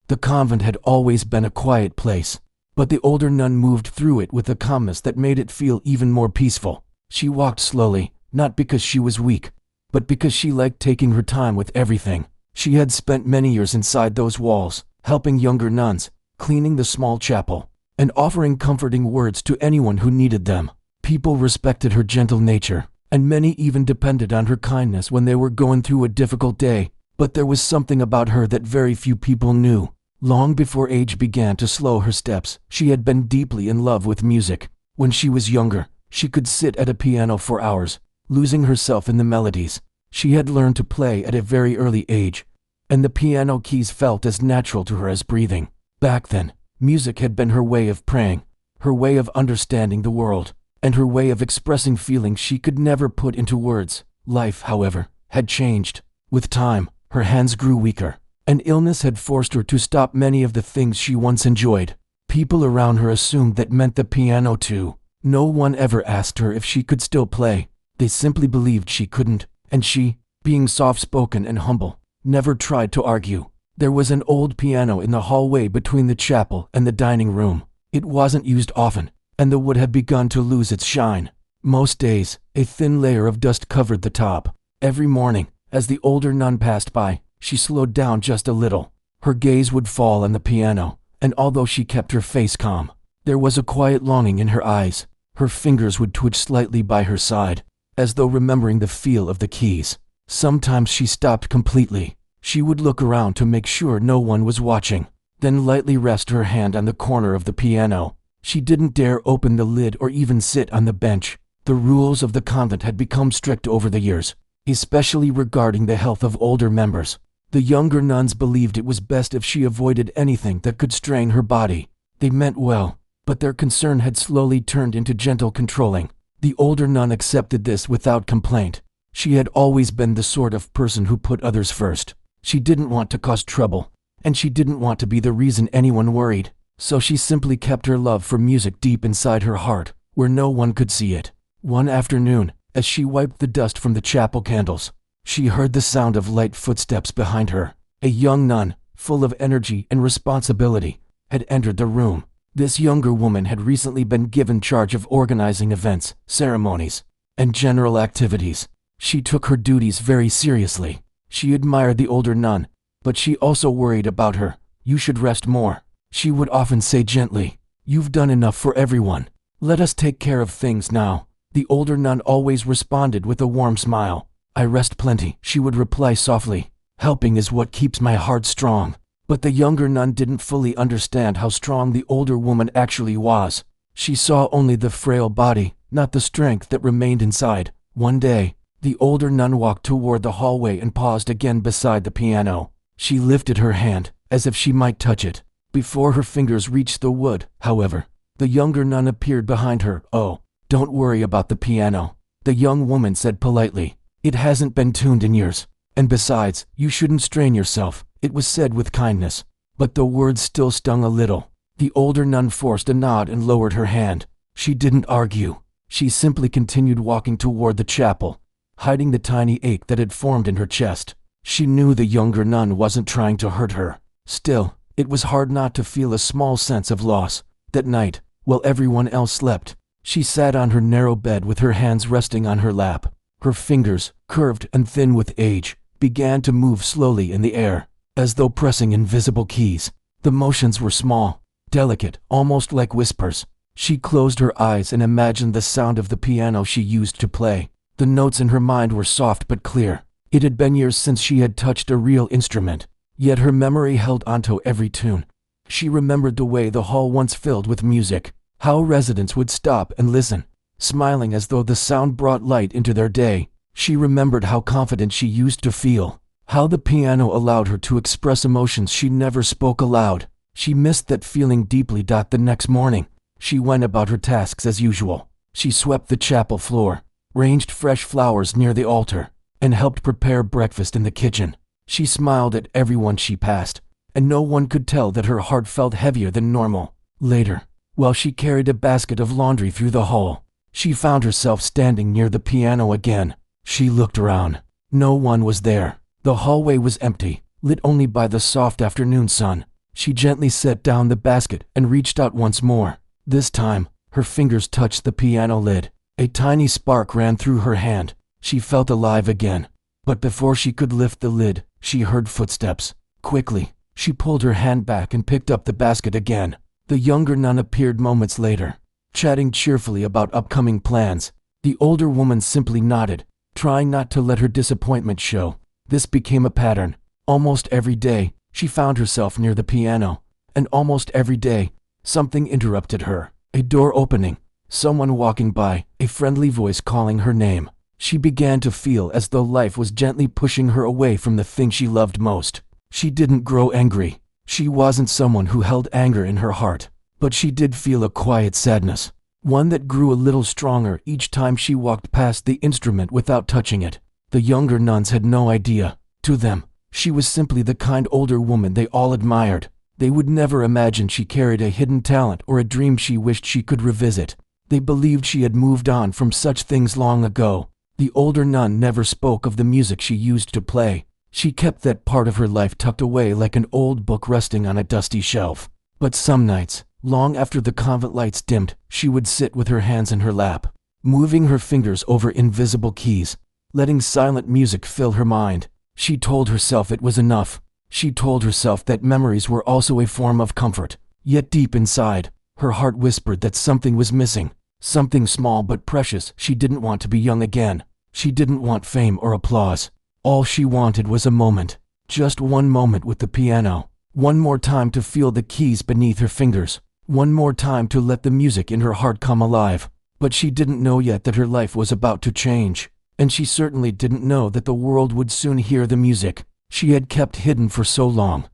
The convent had always been a quiet place, but the older nun moved through it with a calmness that made it feel even more peaceful. She walked slowly, not because she was weak, but because she liked taking her time with everything. She had spent many years inside those walls, helping younger nuns, cleaning the small chapel, and offering comforting words to anyone who needed them. People respected her gentle nature, and many even depended on her kindness when they were going through a difficult day. But there was something about her that very few people knew. Long before age began to slow her steps, she had been deeply in love with music. When she was younger, she could sit at a piano for hours, losing herself in the melodies. She had learned to play at a very early age, and the piano keys felt as natural to her as breathing. Back then, music had been her way of praying, her way of understanding the world, and her way of expressing feelings she could never put into words. Life, however, had changed. With time, her hands grew weaker, and illness had forced her to stop many of the things she once enjoyed. People around her assumed that meant the piano too. No one ever asked her if she could still play. They simply believed she couldn't, and she, being soft-spoken and humble, never tried to argue. There was an old piano in the hallway between the chapel and the dining room. It wasn't used often, and the wood had begun to lose its shine. Most days, a thin layer of dust covered the top. Every morning, as the older nun passed by, she slowed down just a little. Her gaze would fall on the piano, and although she kept her face calm, there was a quiet longing in her eyes. Her fingers would twitch slightly by her side, as though remembering the feel of the keys. Sometimes she stopped completely. She would look around to make sure no one was watching, then lightly rest her hand on the corner of the piano. She didn't dare open the lid or even sit on the bench. The rules of the convent had become strict over the years, especially regarding the health of older members. The younger nuns believed it was best if she avoided anything that could strain her body. They meant well, but their concern had slowly turned into gentle controlling. The older nun accepted this without complaint. She had always been the sort of person who put others first. She didn't want to cause trouble, and she didn't want to be the reason anyone worried. So she simply kept her love for music deep inside her heart, where no one could see it. One afternoon, as she wiped the dust from the chapel candles, she heard the sound of light footsteps behind her. A young nun, full of energy and responsibility, had entered the room. This younger woman had recently been given charge of organizing events, ceremonies, and general activities. She took her duties very seriously. She admired the older nun, but she also worried about her. "You should rest more," she would often say gently. "You've done enough for everyone. Let us take care of things now." The older nun always responded with a warm smile. "I rest plenty," she would reply softly. "Helping is what keeps my heart strong." But the younger nun didn't fully understand how strong the older woman actually was. She saw only the frail body, not the strength that remained inside. One day, the older nun walked toward the hallway and paused again beside the piano. She lifted her hand, as if she might touch it. Before her fingers reached the wood, however, the younger nun appeared behind her. "Oh, don't worry about the piano," the young woman said politely. "It hasn't been tuned in years. And besides, you shouldn't strain yourself." It was said with kindness, but the words still stung a little. The older nun forced a nod and lowered her hand. She didn't argue. She simply continued walking toward the chapel, hiding the tiny ache that had formed in her chest. She knew the younger nun wasn't trying to hurt her. Still, it was hard not to feel a small sense of loss. That night, while everyone else slept, she sat on her narrow bed with her hands resting on her lap. Her fingers, curved and thin with age, began to move slowly in the air, as though pressing invisible keys. The motions were small, delicate, almost like whispers. She closed her eyes and imagined the sound of the piano she used to play. The notes in her mind were soft but clear. It had been years since she had touched a real instrument, yet her memory held onto every tune. She remembered the way the hall once filled with music, how residents would stop and listen, smiling as though the sound brought light into their day. She remembered how confident she used to feel, how the piano allowed her to express emotions she never spoke aloud. She missed that feeling deeply. The next morning, she went about her tasks as usual. She swept the chapel floor, ranged fresh flowers near the altar, and helped prepare breakfast in the kitchen. She smiled at everyone she passed, and no one could tell that her heart felt heavier than normal. Later, while she carried a basket of laundry through the hall, she found herself standing near the piano again. She looked around. No one was there. The hallway was empty, lit only by the soft afternoon sun. She gently set down the basket and reached out once more. This time, her fingers touched the piano lid. A tiny spark ran through her hand. She felt alive again. But before she could lift the lid, she heard footsteps. Quickly, she pulled her hand back and picked up the basket again. The younger nun appeared moments later, chatting cheerfully about upcoming plans. The older woman simply nodded, trying not to let her disappointment show. This became a pattern. Almost every day, she found herself near the piano, and almost every day, something interrupted her. A door opening, someone walking by, a friendly voice calling her name. She began to feel as though life was gently pushing her away from the thing she loved most. She didn't grow angry. She wasn't someone who held anger in her heart. But she did feel a quiet sadness, one that grew a little stronger each time she walked past the instrument without touching it. The younger nuns had no idea. To them, she was simply the kind older woman they all admired. They would never imagine she carried a hidden talent or a dream she wished she could revisit. They believed she had moved on from such things long ago. The older nun never spoke of the music she used to play. She kept that part of her life tucked away like an old book resting on a dusty shelf. But some nights, long after the convent lights dimmed, she would sit with her hands in her lap, moving her fingers over invisible keys, letting silent music fill her mind. She told herself it was enough. She told herself that memories were also a form of comfort. Yet deep inside, her heart whispered that something was missing. Something small but precious. She didn't want to be young again. She didn't want fame or applause. All she wanted was a moment. Just one moment with the piano. One more time to feel the keys beneath her fingers. One more time to let the music in her heart come alive. But she didn't know yet that her life was about to change. And she certainly didn't know that the world would soon hear the music she had kept hidden for so long.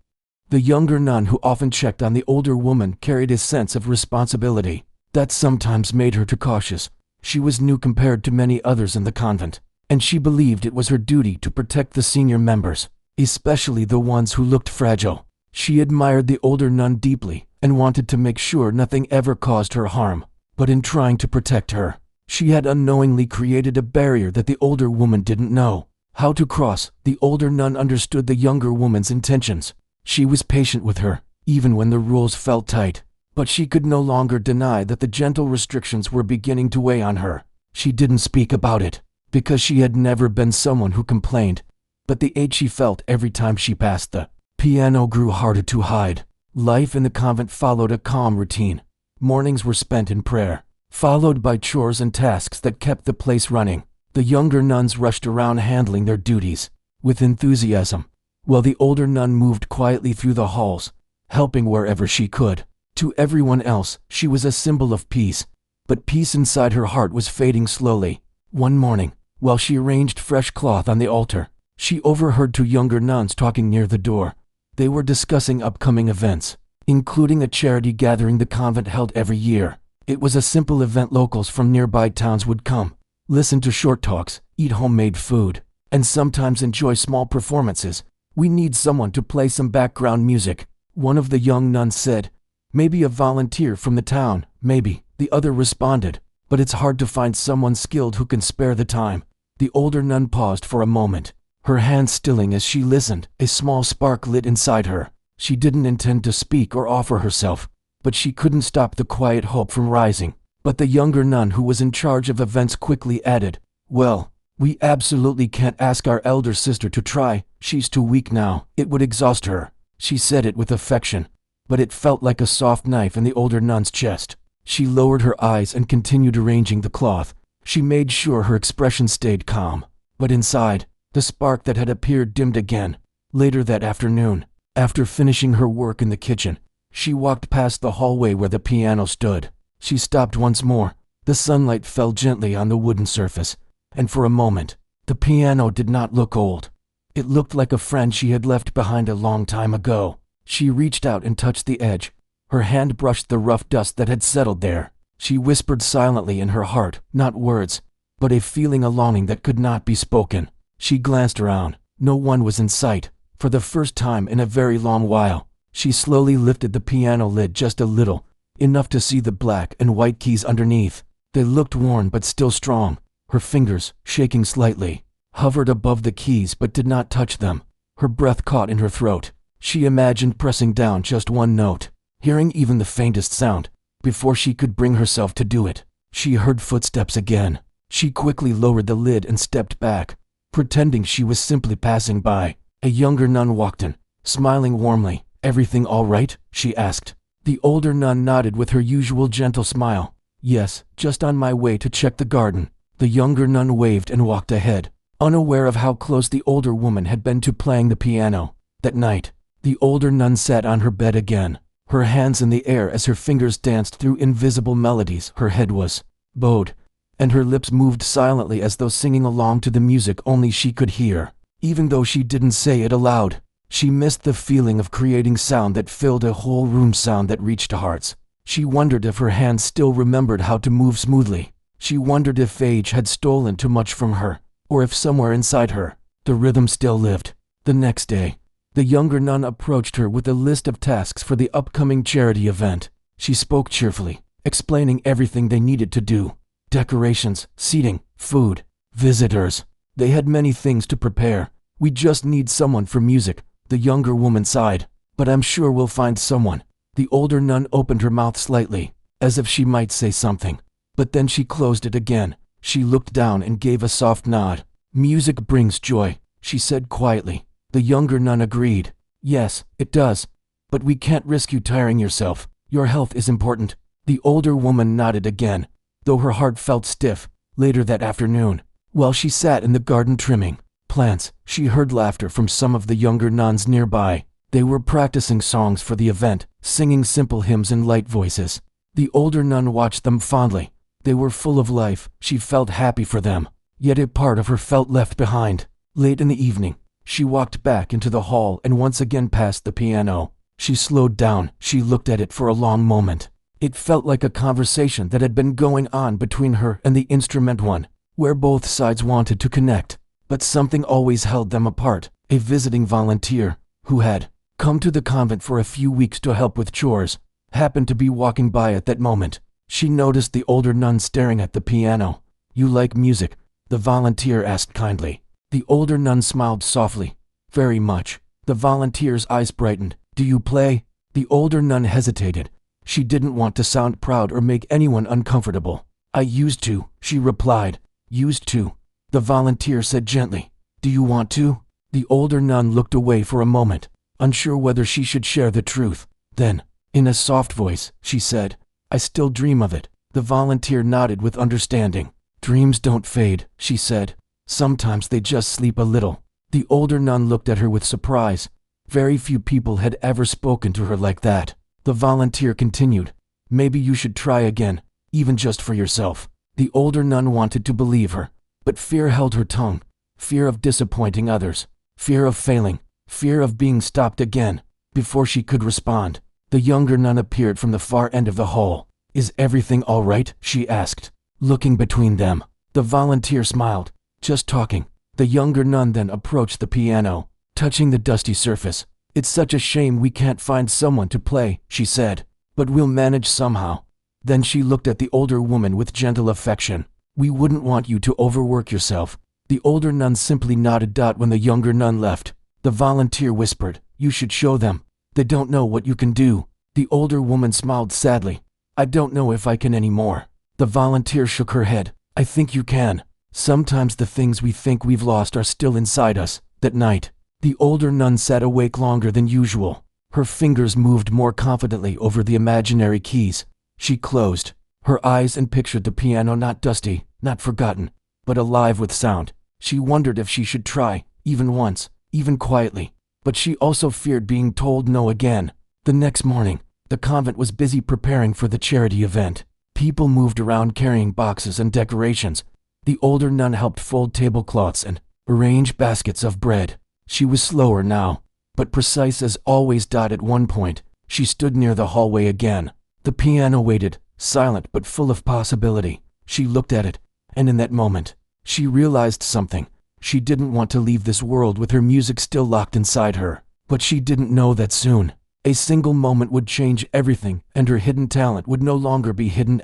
The younger nun who often checked on the older woman carried a sense of responsibility that sometimes made her too cautious. She was new compared to many others in the convent, and she believed it was her duty to protect the senior members, especially the ones who looked fragile. She admired the older nun deeply and wanted to make sure nothing ever caused her harm. But in trying to protect her, she had unknowingly created a barrier that the older woman didn't know how to cross. The older nun understood the younger woman's intentions. She was patient with her, even when the rules felt tight. But she could no longer deny that the gentle restrictions were beginning to weigh on her. She didn't speak about it, because she had never been someone who complained. But the ache she felt every time she passed the piano grew harder to hide. Life in the convent followed a calm routine. Mornings were spent in prayer, followed by chores and tasks that kept the place running. The younger nuns rushed around handling their duties with enthusiasm, while the older nun moved quietly through the halls, helping wherever she could. To everyone else, she was a symbol of peace, but peace inside her heart was fading slowly. One morning, while she arranged fresh cloth on the altar, she overheard two younger nuns talking near the door. They were discussing upcoming events, including a charity gathering the convent held every year. It was a simple event. Locals from nearby towns would come, listen to short talks, eat homemade food, and sometimes enjoy small performances. "We need someone to play some background music," one of the young nuns said. "Maybe a volunteer from the town, maybe," the other responded. "But it's hard to find someone skilled who can spare the time." The older nun paused for a moment, her hands stilling as she listened. A small spark lit inside her. She didn't intend to speak or offer herself, but she couldn't stop the quiet hope from rising. But the younger nun who was in charge of events quickly added, "Well, we absolutely can't ask our elder sister to try. She's too weak now. It would exhaust her." She said it with affection, but it felt like a soft knife in the older nun's chest. She lowered her eyes and continued arranging the cloth. She made sure her expression stayed calm. But inside, the spark that had appeared dimmed again. Later that afternoon, after finishing her work in the kitchen, she walked past the hallway where the piano stood. She stopped once more. The sunlight fell gently on the wooden surface, and for a moment, the piano did not look old. It looked like a friend she had left behind a long time ago. She reached out and touched the edge. Her hand brushed the rough dust that had settled there. She whispered silently in her heart, not words, but a feeling, a longing that could not be spoken. She glanced around. No one was in sight. For the first time in a very long while, she slowly lifted the piano lid just a little, enough to see the black and white keys underneath. They looked worn but still strong. Her fingers, shaking slightly, hovered above the keys but did not touch them. Her breath caught in her throat. She imagined pressing down just one note, hearing even the faintest sound. Before she could bring herself to do it, she heard footsteps again. She quickly lowered the lid and stepped back, pretending she was simply passing by. A younger nun walked in, smiling warmly. "Everything all right?" she asked. The older nun nodded with her usual gentle smile. "Yes, just on my way to check the garden." The younger nun waved and walked ahead, unaware of how close the older woman had been to playing the piano. That night, the older nun sat on her bed again, her hands in the air as her fingers danced through invisible melodies. Her head was bowed, and her lips moved silently as though singing along to the music only she could hear. Even though she didn't say it aloud, she missed the feeling of creating sound that filled a whole room, sound that reached hearts. She wondered if her hands still remembered how to move smoothly. She wondered if age had stolen too much from her, or if somewhere inside her, the rhythm still lived. The next day, the younger nun approached her with a list of tasks for the upcoming charity event. She spoke cheerfully, explaining everything they needed to do: decorations, seating, food, visitors. They had many things to prepare. "We just need someone for music," the younger woman sighed. "But I'm sure we'll find someone." The older nun opened her mouth slightly, as if she might say something, but then she closed it again. She looked down and gave a soft nod. "Music brings joy," she said quietly. The younger nun agreed. "Yes, it does. But we can't risk you tiring yourself. Your health is important." The older woman nodded again, though her heart felt stiff. Later that afternoon, while she sat in the garden trimming plants, she heard laughter from some of the younger nuns nearby. They were practicing songs for the event, singing simple hymns in light voices. The older nun watched them fondly. They were full of life. She felt happy for them, yet a part of her felt left behind. Late in the evening, she walked back into the hall and once again passed the piano. She slowed down. She looked at it for a long moment. It felt like a conversation that had been going on between her and the instrument, one where both sides wanted to connect, but something always held them apart. A visiting volunteer, who had come to the convent for a few weeks to help with chores, happened to be walking by at that moment. She noticed the older nun staring at the piano. "You like music?" the volunteer asked kindly. The older nun smiled softly. "Very much." The volunteer's eyes brightened. "Do you play?" The older nun hesitated. She didn't want to sound proud or make anyone uncomfortable. "I used to," she replied. "Used to," the volunteer said gently. "Do you want to?" The older nun looked away for a moment, unsure whether she should share the truth. Then, in a soft voice, she said, "I still dream of it." The volunteer nodded with understanding. "Dreams don't fade," she said. "Sometimes they just sleep a little." The older nun looked at her with surprise. Very few people had ever spoken to her like that. The volunteer continued, "Maybe you should try again, even just for yourself." The older nun wanted to believe her, but fear held her tongue. Fear of disappointing others, fear of failing, fear of being stopped again. Before she could respond, the younger nun appeared from the far end of the hall. "Is everything all right?" she asked, looking between them. The volunteer smiled. "Just talking." The younger nun then approached the piano, touching the dusty surface. "It's such a shame we can't find someone to play," she said, "but we'll manage somehow." Then she looked at the older woman with gentle affection. "We wouldn't want you to overwork yourself." The older nun simply nodded. When the younger nun left, the volunteer whispered, "You should show them. They don't know what you can do." The older woman smiled sadly. "I don't know if I can anymore." The volunteer shook her head. "I think you can. Sometimes the things we think we've lost are still inside us." That night, the older nun sat awake longer than usual. Her fingers moved more confidently over the imaginary keys. She closed her eyes and pictured the piano not dusty, not forgotten, but alive with sound. She wondered if she should try, even once, even quietly, but she also feared being told no again. The next morning, the convent was busy preparing for the charity event. People moved around carrying boxes and decorations. The older nun helped fold tablecloths and arrange baskets of bread. She was slower now, but precise as always. At one point, she stood near the hallway again. The piano waited, silent but full of possibility. She looked at it, and in that moment, she realized something. She didn't want to leave this world with her music still locked inside her. But she didn't know that soon, a single moment would change everything, and her hidden talent would no longer be hidden.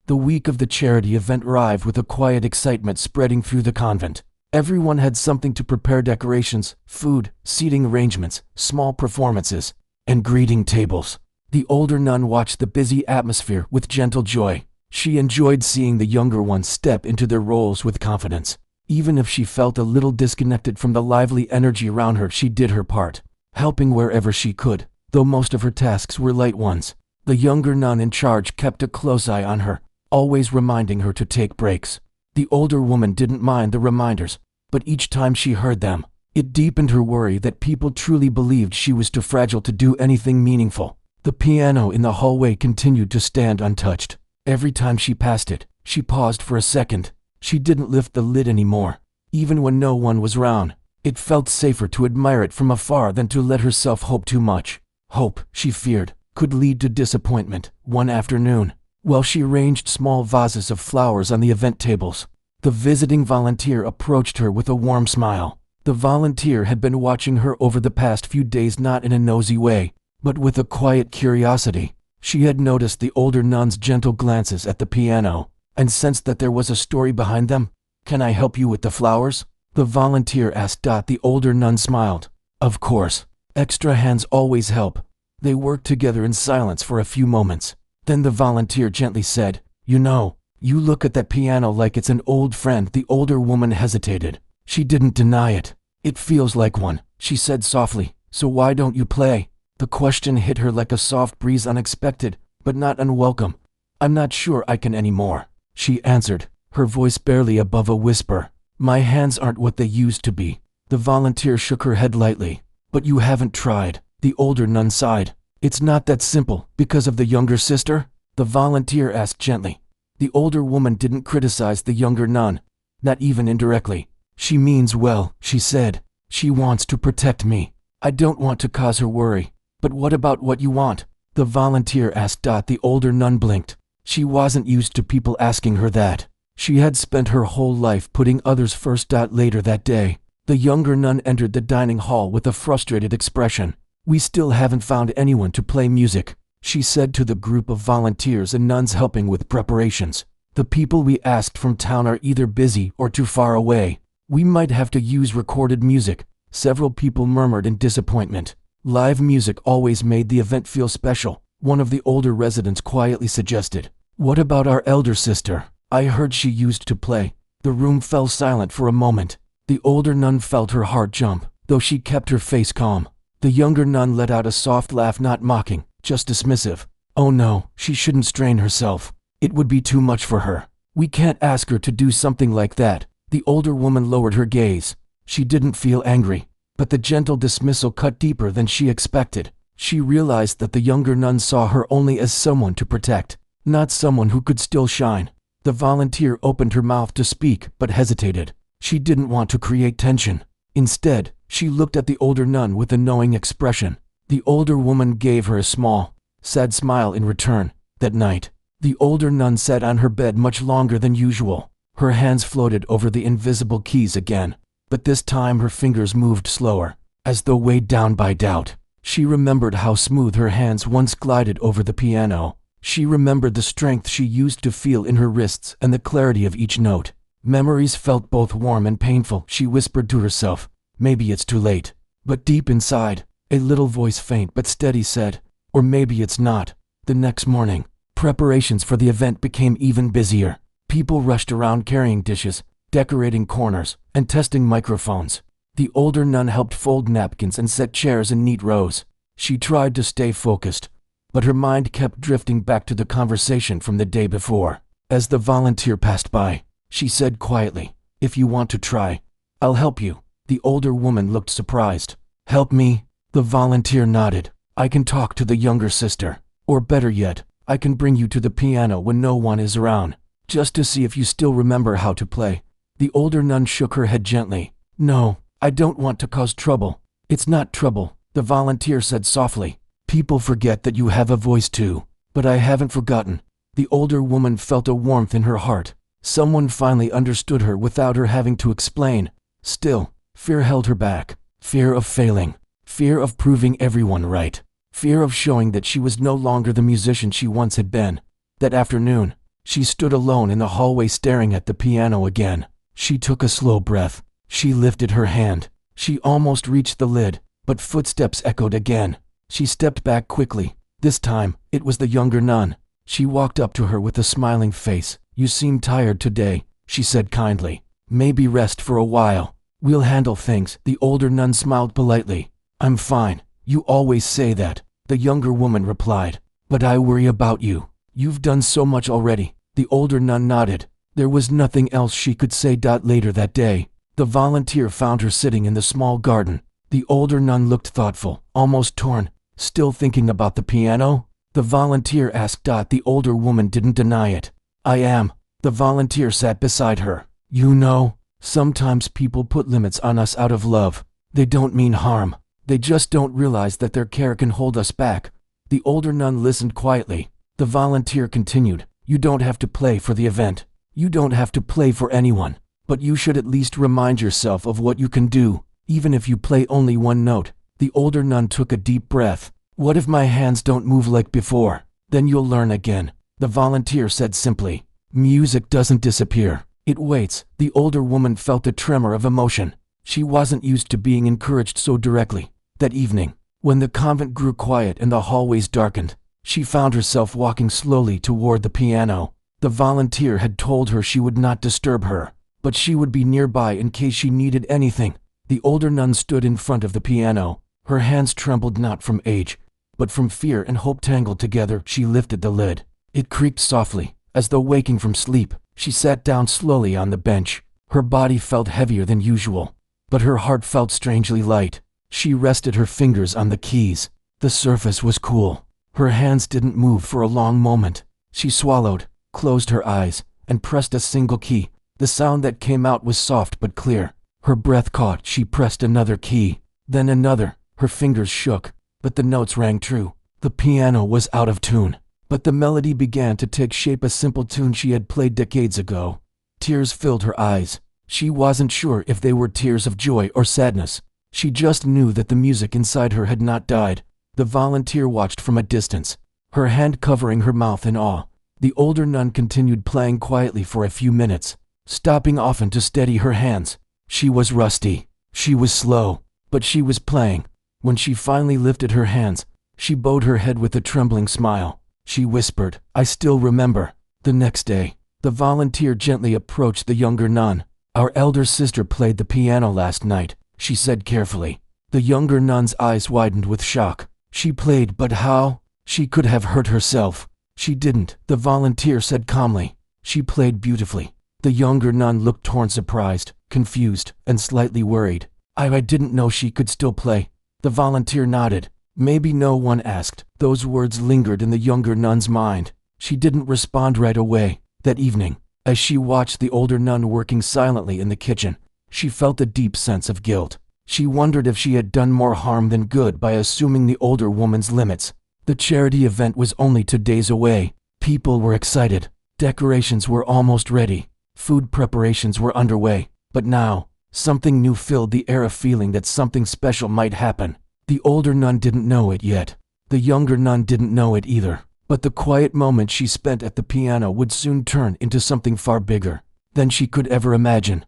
The week of the charity event arrived with a quiet excitement spreading through the convent. Everyone had something to prepare: decorations, food, seating arrangements, small performances, and greeting tables. The older nun watched the busy atmosphere with gentle joy. She enjoyed seeing the younger ones step into their roles with confidence. Even if she felt a little disconnected from the lively energy around her, she did her part, helping wherever she could, though most of her tasks were light ones. The younger nun in charge kept a close eye on her, always reminding her to take breaks. The older woman didn't mind the reminders, but each time she heard them, it deepened her worry that people truly believed she was too fragile to do anything meaningful. The piano in the hallway continued to stand untouched. Every time she passed it, she paused for a second. She didn't lift the lid anymore. Even when no one was around, it felt safer to admire it from afar than to let herself hope too much. Hope, she feared, could lead to disappointment. One afternoon, while she arranged small vases of flowers on the event tables, the visiting volunteer approached her with a warm smile. The volunteer had been watching her over the past few days, not in a nosy way, but with a quiet curiosity. She had noticed the older nun's gentle glances at the piano, and sensed that there was a story behind them. "Can I help you with the flowers?" the volunteer asked. The older nun smiled. "Of course. Extra hands always help." They worked together in silence for a few moments. Then the volunteer gently said, "You know, you look at that piano like it's an old friend." The older woman hesitated. She didn't deny it. "It feels like one," she said softly. "So why don't you play?" The question hit her like a soft breeze, unexpected, but not unwelcome. "I'm not sure I can anymore," she answered, her voice barely above a whisper. "My hands aren't what they used to be." The volunteer shook her head lightly. "But you haven't tried." The older nun sighed. "It's not that simple." "Because of the younger sister?" the volunteer asked gently. The older woman didn't criticize the younger nun, not even indirectly. "She means well," she said. "She wants to protect me. I don't want to cause her worry." "But what about what you want?" the volunteer asked. The older nun blinked. She wasn't used to people asking her that. She had spent her whole life putting others first. Later that day, the younger nun entered the dining hall with a frustrated expression. "We still haven't found anyone to play music," she said to the group of volunteers and nuns helping with preparations. "The people we asked from town are either busy or too far away. We might have to use recorded music." Several people murmured in disappointment. "Live music always made the event feel special," one of the older residents quietly suggested. "What about our elder sister? I heard she used to play." The room fell silent for a moment. The older nun felt her heart jump, though she kept her face calm. The younger nun let out a soft laugh, not mocking, just dismissive. "Oh no, she shouldn't strain herself. It would be too much for her. We can't ask her to do something like that." The older woman lowered her gaze. She didn't feel angry, but the gentle dismissal cut deeper than she expected. She realized that the younger nun saw her only as someone to protect, not someone who could still shine. The volunteer opened her mouth to speak, but hesitated. She didn't want to create tension. Instead, she looked at the older nun with a knowing expression. The older woman gave her a small, sad smile in return. That night, the older nun sat on her bed much longer than usual. Her hands floated over the invisible keys again, but this time her fingers moved slower, as though weighed down by doubt. She remembered how smooth her hands once glided over the piano. She remembered the strength she used to feel in her wrists and the clarity of each note. Memories felt both warm and painful. She whispered to herself, "Maybe it's too late." But deep inside, a little voice, faint but steady, said, "Or maybe it's not." The next morning, preparations for the event became even busier. People rushed around carrying dishes, decorating corners, and testing microphones. The older nun helped fold napkins and set chairs in neat rows. She tried to stay focused, but her mind kept drifting back to the conversation from the day before. As the volunteer passed by, she said quietly, "If you want to try, I'll help you." The older woman looked surprised. "Help me?" The volunteer nodded. "I can talk to the younger sister. Or better yet, I can bring you to the piano when no one is around, just to see if you still remember how to play." The older nun shook her head gently. "No, I don't want to cause trouble." "It's not trouble," the volunteer said softly. "People forget that you have a voice too." "But I haven't forgotten." The older woman felt a warmth in her heart. Someone finally understood her without her having to explain. Still, fear held her back. Fear of failing. Fear of proving everyone right. Fear of showing that she was no longer the musician she once had been. That afternoon, she stood alone in the hallway staring at the piano again. She took a slow breath. She lifted her hand. She almost reached the lid, but footsteps echoed again. She stepped back quickly. This time, it was the younger nun. She walked up to her with a smiling face. "You seem tired today," she said kindly. "Maybe rest for a while. We'll handle things." The older nun smiled politely. "I'm fine. You always say that," the younger woman replied. "But I worry about you. You've done so much already." The older nun nodded. There was nothing else she could say. Later that day, the volunteer found her sitting in the small garden. The older nun looked thoughtful, almost torn. "Still thinking about the piano?" the volunteer asked. The older woman didn't deny it. "I am." The volunteer sat beside her. "You know, sometimes people put limits on us out of love. They don't mean harm. They just don't realize that their care can hold us back." The older nun listened quietly. The volunteer continued. "You don't have to play for the event. You don't have to play for anyone. But you should at least remind yourself of what you can do, even if you play only one note." The older nun took a deep breath. "What if my hands don't move like before?" "Then you'll learn again," the volunteer said simply. "Music doesn't disappear. It waits." The older woman felt a tremor of emotion. She wasn't used to being encouraged so directly. That evening, when the convent grew quiet and the hallways darkened, she found herself walking slowly toward the piano. The volunteer had told her she would not disturb her, but she would be nearby in case she needed anything. The older nun stood in front of the piano. Her hands trembled not from age, but from fear and hope tangled together. She lifted the lid. It creaked softly, as though waking from sleep. She sat down slowly on the bench. Her body felt heavier than usual, but her heart felt strangely light. She rested her fingers on the keys. The surface was cool. Her hands didn't move for a long moment. She swallowed, closed her eyes, and pressed a single key. The sound that came out was soft but clear. Her breath caught. She pressed another key, then another. Her fingers shook, but the notes rang true. The piano was out of tune, but the melody began to take shape, a simple tune she had played decades ago. Tears filled her eyes. She wasn't sure if they were tears of joy or sadness. She just knew that the music inside her had not died. The volunteer watched from a distance, her hand covering her mouth in awe. The older nun continued playing quietly for a few minutes, stopping often to steady her hands. She was rusty. She was slow, but she was playing. When she finally lifted her hands, she bowed her head with a trembling smile. She whispered, "I still remember." The next day, the volunteer gently approached the younger nun. "Our elder sister played the piano last night," she said carefully. The younger nun's eyes widened with shock. "She played, but how? She could have hurt herself." "She didn't," the volunteer said calmly. "She played beautifully." The younger nun looked torn, surprised, confused, and slightly worried. I didn't know she could still play." The volunteer nodded. Maybe no one asked. Those words lingered in the younger nun's mind. She didn't respond right away. That evening, as she watched the older nun working silently in the kitchen, she felt a deep sense of guilt. She wondered if she had done more harm than good by assuming the older woman's limits. The charity event was only 2 days away. People were excited. Decorations were almost ready. Food preparations were underway. But now, something new filled the air, a feeling that something special might happen. The older nun didn't know it yet. The younger nun didn't know it either. But the quiet moment she spent at the piano would soon turn into something far bigger than she could ever imagine.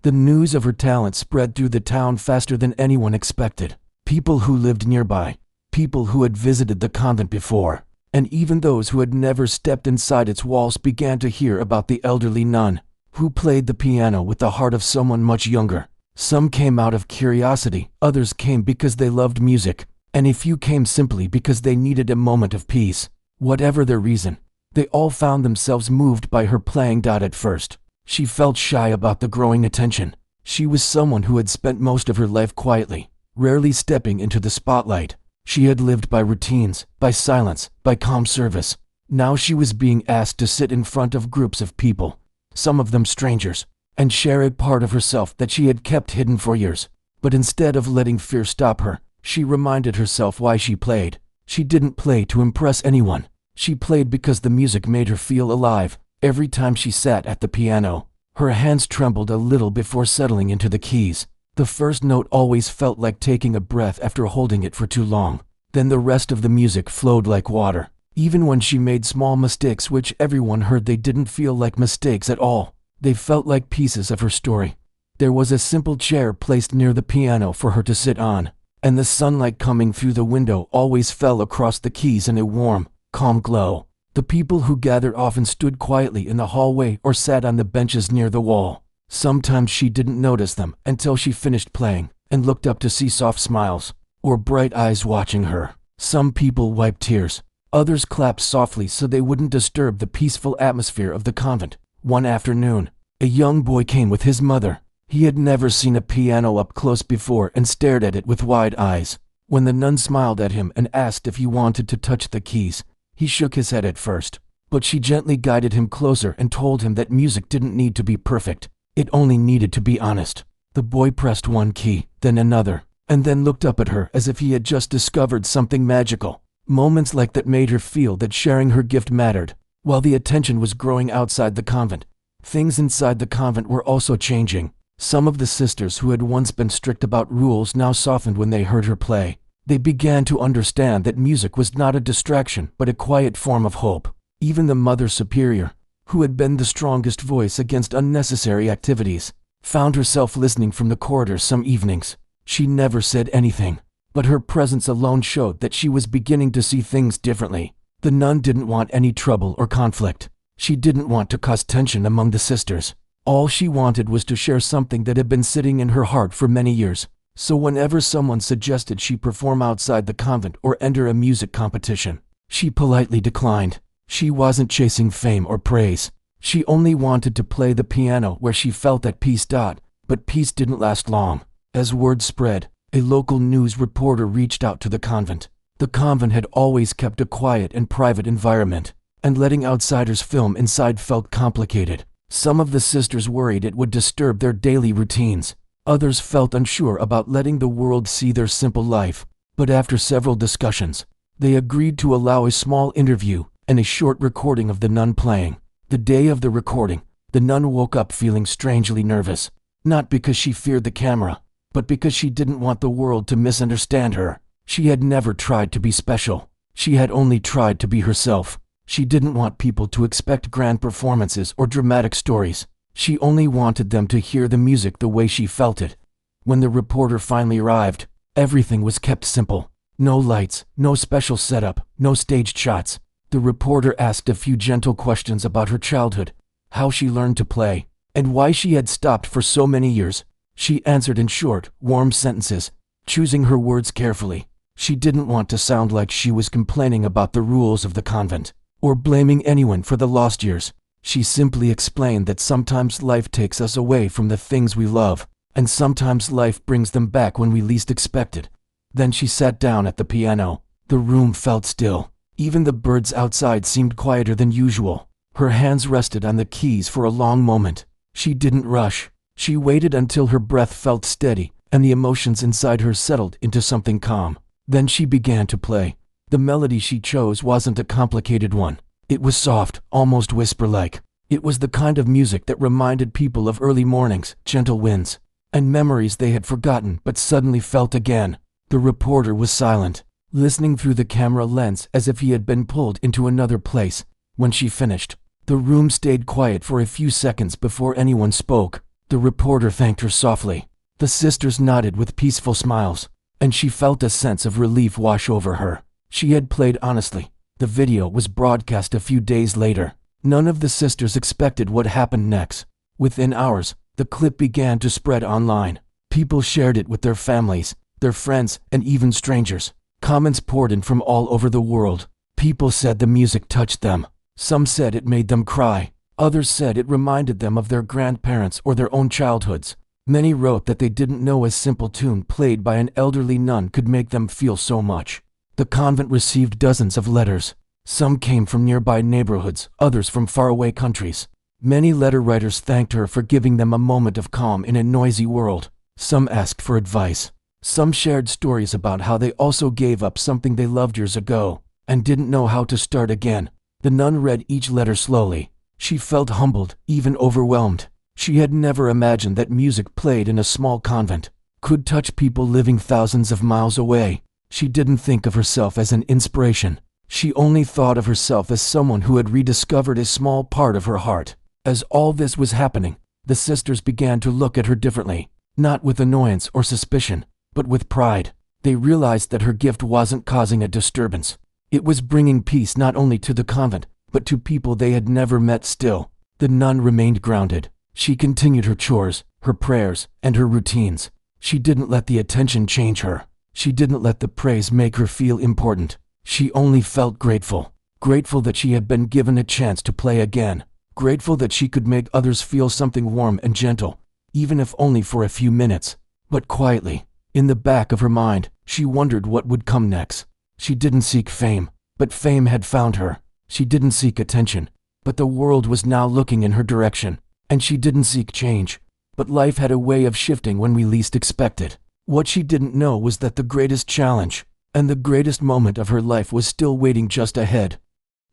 The news of her talent spread through the town faster than anyone expected. People who lived nearby, people who had visited the convent before, and even those who had never stepped inside its walls began to hear about the elderly nun who played the piano with the heart of someone much younger. Some came out of curiosity, others came because they loved music, and a few came simply because they needed a moment of peace. Whatever their reason, they all found themselves moved by her playing. At first, she felt shy about the growing attention. She was someone who had spent most of her life quietly, rarely stepping into the spotlight. She had lived by routines, by silence, by calm service. Now she was being asked to sit in front of groups of people, some of them strangers, and share a part of herself that she had kept hidden for years. But instead of letting fear stop her, she reminded herself why she played. She didn't play to impress anyone. She played because the music made her feel alive. Every time she sat at the piano, her hands trembled a little before settling into the keys. The first note always felt like taking a breath after holding it for too long. Then the rest of the music flowed like water. Even when she made small mistakes which everyone heard, they didn't feel like mistakes at all. They felt like pieces of her story. There was a simple chair placed near the piano for her to sit on, and the sunlight coming through the window always fell across the keys in a warm, calm glow. The people who gathered often stood quietly in the hallway or sat on the benches near the wall. Sometimes she didn't notice them until she finished playing and looked up to see soft smiles or bright eyes watching her. Some people wiped tears. Others clapped softly so they wouldn't disturb the peaceful atmosphere of the convent. One afternoon, a young boy came with his mother. He had never seen a piano up close before and stared at it with wide eyes. When the nun smiled at him and asked if he wanted to touch the keys, he shook his head at first, but she gently guided him closer and told him that music didn't need to be perfect. It only needed to be honest. The boy pressed one key, then another, and then looked up at her as if he had just discovered something magical. Moments like that made her feel that sharing her gift mattered. While the attention was growing outside the convent, things inside the convent were also changing. Some of the sisters who had once been strict about rules now softened when they heard her play. They began to understand that music was not a distraction but a quiet form of hope. Even the Mother Superior, who had been the strongest voice against unnecessary activities, found herself listening from the corridors some evenings. She never said anything, but her presence alone showed that she was beginning to see things differently. The nun didn't want any trouble or conflict. She didn't want to cause tension among the sisters. All she wanted was to share something that had been sitting in her heart for many years. So whenever someone suggested she perform outside the convent or enter a music competition, she politely declined. She wasn't chasing fame or praise. She only wanted to play the piano where she felt at peace. But peace didn't last long. As word spread, a local news reporter reached out to the convent. The convent had always kept a quiet and private environment, and letting outsiders film inside felt complicated. Some of the sisters worried it would disturb their daily routines. Others felt unsure about letting the world see their simple life. But after several discussions, they agreed to allow a small interview and a short recording of the nun playing. The day of the recording, the nun woke up feeling strangely nervous. Not because she feared the camera, but because she didn't want the world to misunderstand her. She had never tried to be special. She had only tried to be herself. She didn't want people to expect grand performances or dramatic stories. She only wanted them to hear the music the way she felt it. When the reporter finally arrived, everything was kept simple. No lights, no special setup, no staged shots. The reporter asked a few gentle questions about her childhood, how she learned to play, and why she had stopped for so many years. She answered in short, warm sentences, choosing her words carefully. She didn't want to sound like she was complaining about the rules of the convent or blaming anyone for the lost years. She simply explained that sometimes life takes us away from the things we love, and sometimes life brings them back when we least expect it. Then she sat down at the piano. The room felt still. Even the birds outside seemed quieter than usual. Her hands rested on the keys for a long moment. She didn't rush. She waited until her breath felt steady and the emotions inside her settled into something calm. Then she began to play. The melody she chose wasn't a complicated one. It was soft, almost whisper-like. It was the kind of music that reminded people of early mornings, gentle winds, and memories they had forgotten but suddenly felt again. The reporter was silent, listening through the camera lens as if he had been pulled into another place. When she finished, the room stayed quiet for a few seconds before anyone spoke. The reporter thanked her softly. The sisters nodded with peaceful smiles, and she felt a sense of relief wash over her. She had played honestly. The video was broadcast a few days later. None of the sisters expected what happened next. Within hours, the clip began to spread online. People shared it with their families, their friends, and even strangers. Comments poured in from all over the world. People said the music touched them. Some said it made them cry. Others said it reminded them of their grandparents or their own childhoods. Many wrote that they didn't know a simple tune played by an elderly nun could make them feel so much. The convent received dozens of letters. Some came from nearby neighborhoods, others from faraway countries. Many letter writers thanked her for giving them a moment of calm in a noisy world. Some asked for advice. Some shared stories about how they also gave up something they loved years ago and didn't know how to start again. The nun read each letter slowly. She felt humbled, even overwhelmed. She had never imagined that music played in a small convent could touch people living thousands of miles away. She didn't think of herself as an inspiration. She only thought of herself as someone who had rediscovered a small part of her heart. As all this was happening, The sisters began to look at her differently, not with annoyance or suspicion, but with pride. They realized that her gift wasn't causing a disturbance. It was bringing peace not only to the convent, but to people they had never met. Still, the nun remained grounded. She continued her chores, her prayers, and her routines. She didn't let the attention change her. She didn't let the praise make her feel important. She only felt grateful. Grateful that she had been given a chance to play again. Grateful that she could make others feel something warm and gentle, even if only for a few minutes. But quietly, in the back of her mind, she wondered what would come next. She didn't seek fame, but fame had found her. She didn't seek attention, but the world was now looking in her direction. And she didn't seek change, but life had a way of shifting when we least expect it. What she didn't know was that the greatest challenge and the greatest moment of her life was still waiting just ahead.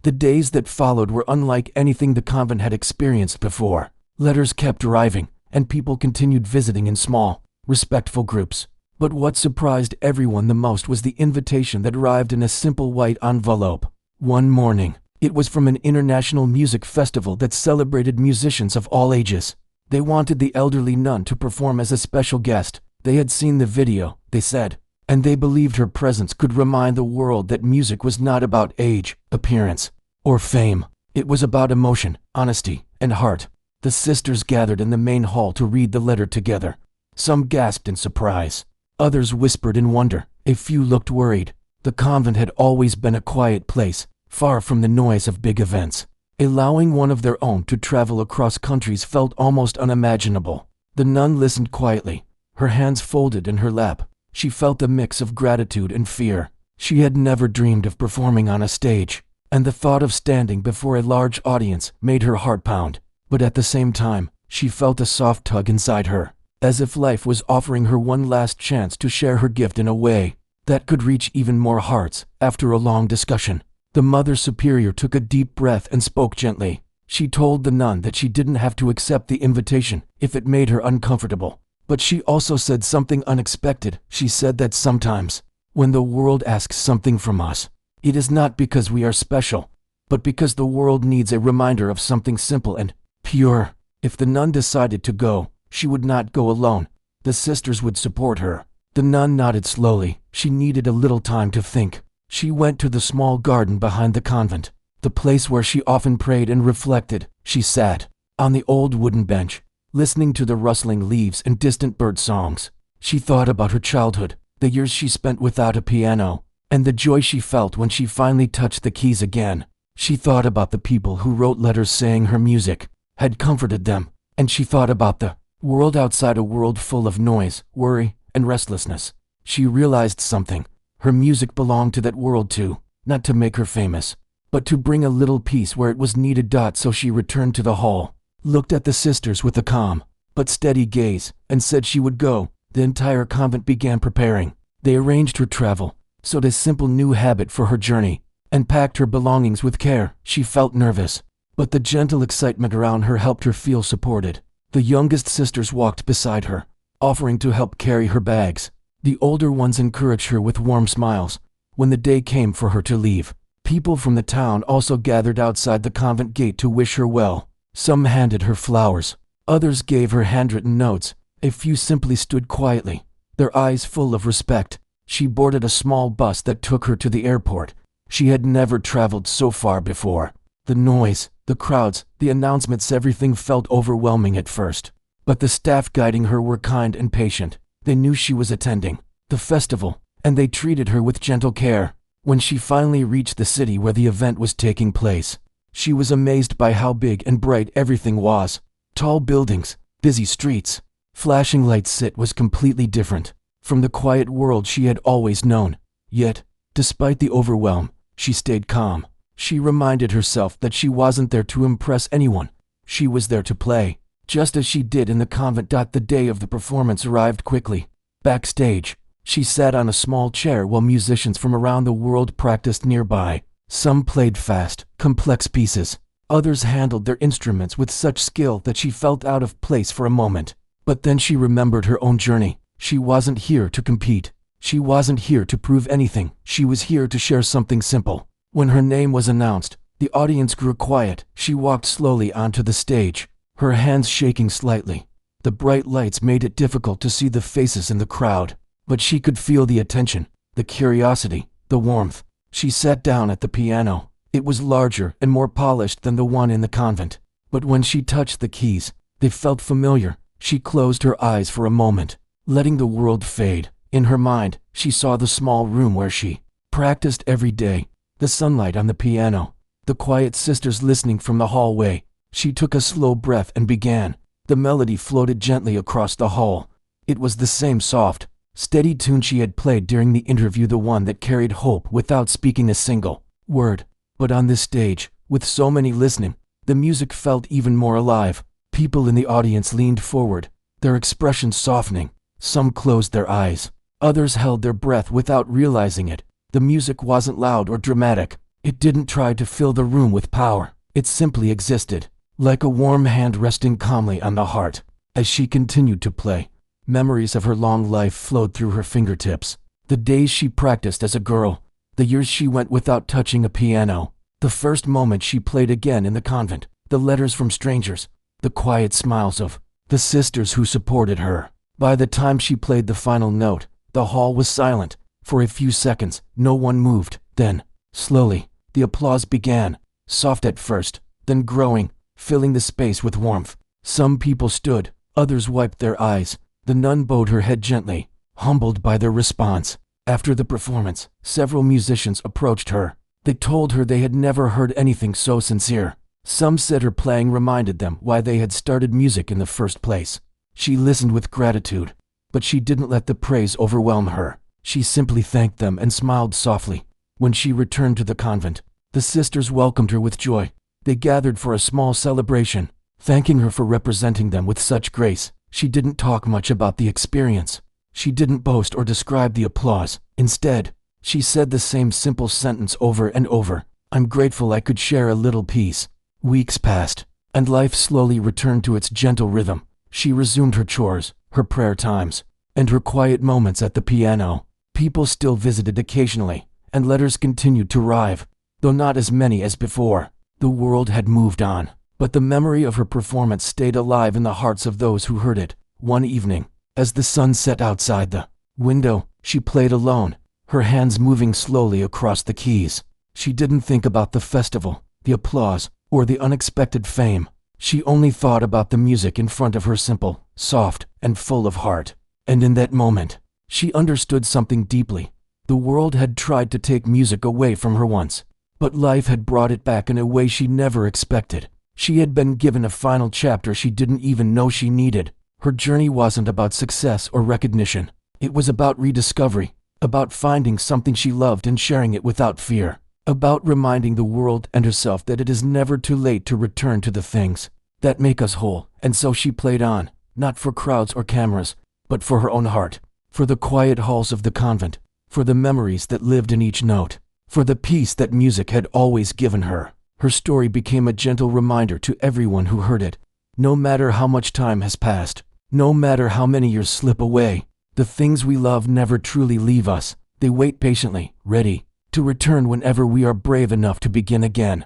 The days that followed were unlike anything the convent had experienced before. Letters kept arriving, and people continued visiting in small, respectful groups. But what surprised everyone the most was the invitation that arrived in a simple white envelope. One morning, it was from an international music festival that celebrated musicians of all ages. They wanted the elderly nun to perform as a special guest. They had seen the video, they said, and they believed her presence could remind the world that music was not about age, appearance, or fame. It was about emotion, honesty, and heart. The sisters gathered in the main hall to read the letter together. Some gasped in surprise. Others whispered in wonder. A few looked worried. The convent had always been a quiet place, far from the noise of big events. Allowing one of their own to travel across countries felt almost unimaginable. The nun listened quietly, her hands folded in her lap. She felt a mix of gratitude and fear. She had never dreamed of performing on a stage, and the thought of standing before a large audience made her heart pound. But at the same time, she felt a soft tug inside her, as if life was offering her one last chance to share her gift in a way that could reach even more hearts. After a long discussion, the Mother Superior took a deep breath and spoke gently. She told the nun that she didn't have to accept the invitation if it made her uncomfortable. But she also said something unexpected. She said that sometimes, when the world asks something from us, it is not because we are special, but because the world needs a reminder of something simple and pure. If the nun decided to go, she would not go alone. The sisters would support her. The nun nodded slowly. She needed a little time to think. She went to the small garden behind the convent, the place where she often prayed and reflected. She sat on the old wooden bench, listening to the rustling leaves and distant bird songs. She thought about her childhood, the years she spent without a piano, and the joy she felt when she finally touched the keys again. She thought about the people who wrote letters saying her music had comforted them, and she thought about the world outside, a world full of noise, worry, and restlessness. She realized something. Her music belonged to that world too, not to make her famous, but to bring a little peace where it was needed. So she returned to the hall, looked at the sisters with a calm but steady gaze, and said she would go. The entire convent began preparing. They arranged her travel, sewed a simple new habit for her journey, and packed her belongings with care. She felt nervous, but the gentle excitement around her helped her feel supported. The youngest sisters walked beside her, offering to help carry her bags. The older ones encouraged her with warm smiles. When the day came for her to leave, people from the town also gathered outside the convent gate to wish her well. Some handed her flowers, others gave her handwritten notes. A few simply stood quietly, their eyes full of respect. She boarded a small bus that took her to the airport. She had never traveled so far before. The noise, the crowds, the announcements, everything felt overwhelming at first. But the staff guiding her were kind and patient. They knew she was attending the festival, and they treated her with gentle care. When she finally reached the city where the event was taking place, she was amazed by how big and bright everything was. Tall buildings, busy streets, flashing lights. It was completely different from the quiet world she had always known. Yet, despite the overwhelm, she stayed calm. She reminded herself that she wasn't there to impress anyone. She was there to play, just as she did in the convent. The day of the performance arrived quickly. Backstage, she sat on a small chair while musicians from around the world practiced nearby. Some played fast, complex pieces. Others handled their instruments with such skill that she felt out of place for a moment. But then she remembered her own journey. She wasn't here to compete. She wasn't here to prove anything. She was here to share something simple. When her name was announced, the audience grew quiet. She walked slowly onto the stage, her hands shaking slightly. The bright lights made it difficult to see the faces in the crowd, but she could feel the attention, the curiosity, the warmth. She sat down at the piano. It was larger and more polished than the one in the convent, but when she touched the keys, they felt familiar. She closed her eyes for a moment, letting the world fade. In her mind, she saw the small room where she practiced every day, the sunlight on the piano, the quiet sisters listening from the hallway. She took a slow breath and began. The melody floated gently across the hall. It was the same soft, steady tune she had played during the interview, the one that carried hope without speaking a single word. But on this stage, with so many listening, the music felt even more alive. People in the audience leaned forward, their expressions softening. Some closed their eyes. Others held their breath without realizing it. The music wasn't loud or dramatic. It didn't try to fill the room with power. It simply existed, like a warm hand resting calmly on the heart. As she continued to play, memories of her long life flowed through her fingertips. The days she practiced as a girl, the years she went without touching a piano, the first moment she played again in the convent, the letters from strangers, the quiet smiles of the sisters who supported her. By the time she played the final note, the hall was silent. For a few seconds, no one moved. Then, slowly, the applause began, soft at first, then growing, filling the space with warmth. Some people stood, others wiped their eyes. The nun bowed her head gently, humbled by their response. After the performance, several musicians approached her. They told her they had never heard anything so sincere. Some said her playing reminded them why they had started music in the first place. She listened with gratitude, but she didn't let the praise overwhelm her. She simply thanked them and smiled softly. When she returned to the convent, the sisters welcomed her with joy. They gathered for a small celebration, thanking her for representing them with such grace. She didn't talk much about the experience. She didn't boast or describe the applause. Instead, she said the same simple sentence over and over. "I'm grateful I could share a little peace." Weeks passed, and life slowly returned to its gentle rhythm. She resumed her chores, her prayer times, and her quiet moments at the piano. People still visited occasionally, and letters continued to arrive, though not as many as before. The world had moved on, but the memory of her performance stayed alive in the hearts of those who heard it. One evening, as the sun set outside the window, she played alone, her hands moving slowly across the keys. She didn't think about the festival, the applause, or the unexpected fame. She only thought about the music in front of her, simple, soft, and full of heart. And in that moment, she understood something deeply. The world had tried to take music away from her once, but life had brought it back in a way she never expected. She had been given a final chapter she didn't even know she needed. Her journey wasn't about success or recognition. It was about rediscovery, about finding something she loved and sharing it without fear, about reminding the world and herself that it is never too late to return to the things that make us whole. And so she played on, not for crowds or cameras, but for her own heart, for the quiet halls of the convent, for the memories that lived in each note, for the peace that music had always given her. Her story became a gentle reminder to everyone who heard it. No matter how much time has passed, no matter how many years slip away, the things we love never truly leave us. They wait patiently, ready to return whenever we are brave enough to begin again.